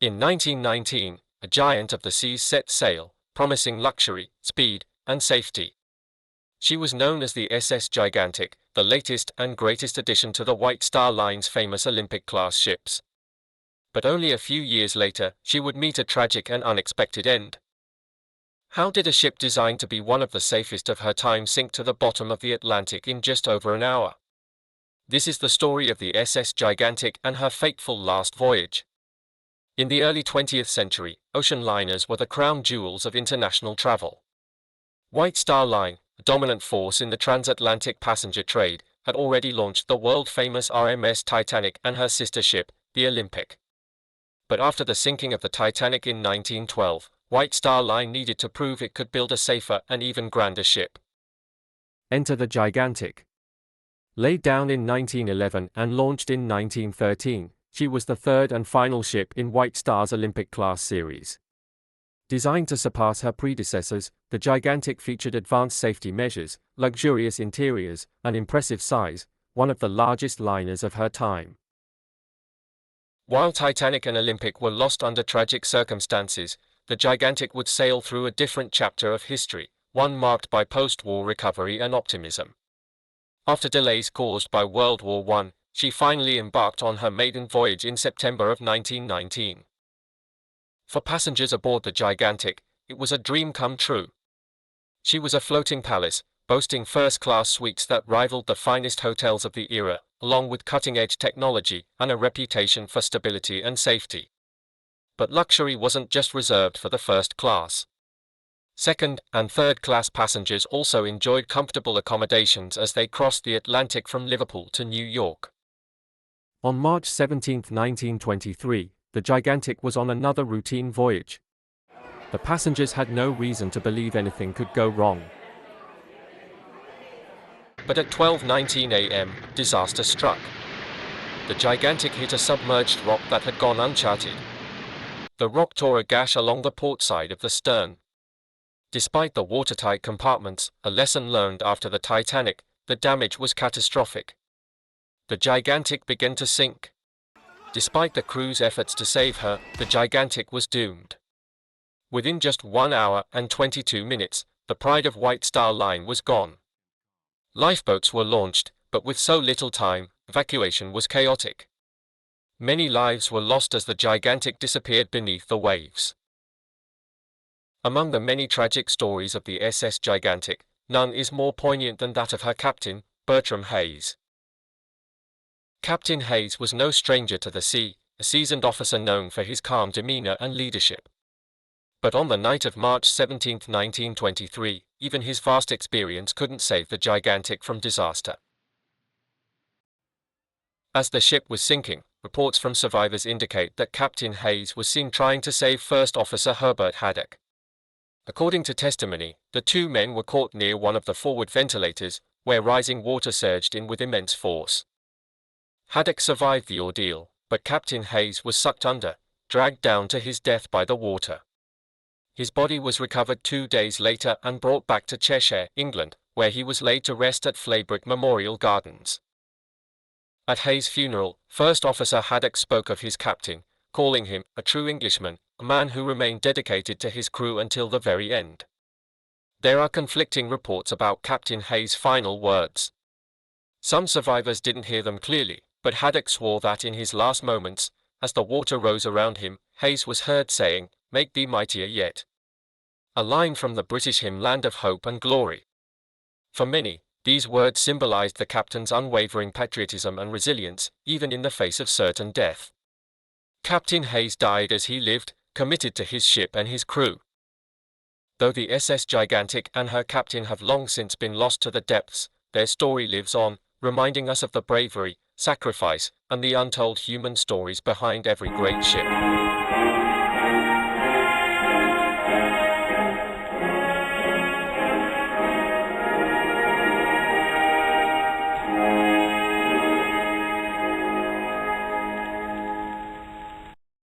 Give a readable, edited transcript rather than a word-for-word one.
In 1919, a giant of the seas set sail, promising luxury, speed, and safety. She was known as the SS Gigantic, the latest and greatest addition to the White Star Line's famous Olympic-class ships. But only a few years later, she would meet a tragic and unexpected end. How did a ship designed to be one of the safest of her time sink to the bottom of the Atlantic in just over an hour? This is the story of the SS Gigantic and her fateful last voyage. In the early 20th century, ocean liners were the crown jewels of international travel. White Star Line, a dominant force in the transatlantic passenger trade, had already launched the world-famous RMS Titanic and her sister ship, the Olympic. But after the sinking of the Titanic in 1912, White Star Line needed to prove it could build a safer and even grander ship. Enter the Gigantic. Laid down in 1911 and launched in 1913, she was the third and final ship in White Star's Olympic-class series. Designed to surpass her predecessors, the Gigantic featured advanced safety measures, luxurious interiors, and impressive size, one of the largest liners of her time. While Titanic and Olympic were lost under tragic circumstances, the Gigantic would sail through a different chapter of history, one marked by post-war recovery and optimism. After delays caused by World War I, she finally embarked on her maiden voyage in September of 1919. For passengers aboard the Gigantic, it was a dream come true. She was a floating palace, boasting first-class suites that rivaled the finest hotels of the era, along with cutting-edge technology and a reputation for stability and safety. But luxury wasn't just reserved for the first class. Second and third-class passengers also enjoyed comfortable accommodations as they crossed the Atlantic from Liverpool to New York. On March 17, 1923, the Gigantic was on another routine voyage. The passengers had no reason to believe anything could go wrong. But at 12:19 a.m., disaster struck. The Gigantic hit a submerged rock that had gone uncharted. The rock tore a gash along the port side of the stern. Despite the watertight compartments, a lesson learned after the Titanic, the damage was catastrophic. The Gigantic began to sink. Despite the crew's efforts to save her, the Gigantic was doomed. Within just 1 hour and 22 minutes, the pride of White Star Line was gone. Lifeboats were launched, but with so little time, evacuation was chaotic. Many lives were lost as the Gigantic disappeared beneath the waves. Among the many tragic stories of the SS Gigantic, none is more poignant than that of her captain, Bertram Hayes. Captain Hayes was no stranger to the sea, a seasoned officer known for his calm demeanor and leadership. But on the night of March 17, 1923, even his vast experience couldn't save the Gigantic from disaster. As the ship was sinking, reports from survivors indicate that Captain Hayes was seen trying to save First Officer Herbert Haddock. According to testimony, the two men were caught near one of the forward ventilators, where rising water surged in with immense force. Haddock survived the ordeal, but Captain Hayes was sucked under, dragged down to his death by the water. His body was recovered 2 days later and brought back to Cheshire, England, where he was laid to rest at Flaybrick Memorial Gardens. At Hayes' funeral, First Officer Haddock spoke of his captain, calling him a true Englishman, a man who remained dedicated to his crew until the very end. There are conflicting reports about Captain Hayes' final words. Some survivors didn't hear them clearly, but Haddock swore that in his last moments, as the water rose around him, Hayes was heard saying, "Make thee mightier yet." A line from the British hymn Land of Hope and Glory. For many, these words symbolized the captain's unwavering patriotism and resilience, even in the face of certain death. Captain Hayes died as he lived, committed to his ship and his crew. Though the SS Gigantic and her captain have long since been lost to the depths, their story lives on, reminding us of the bravery, sacrifice, and the untold human stories behind every great ship.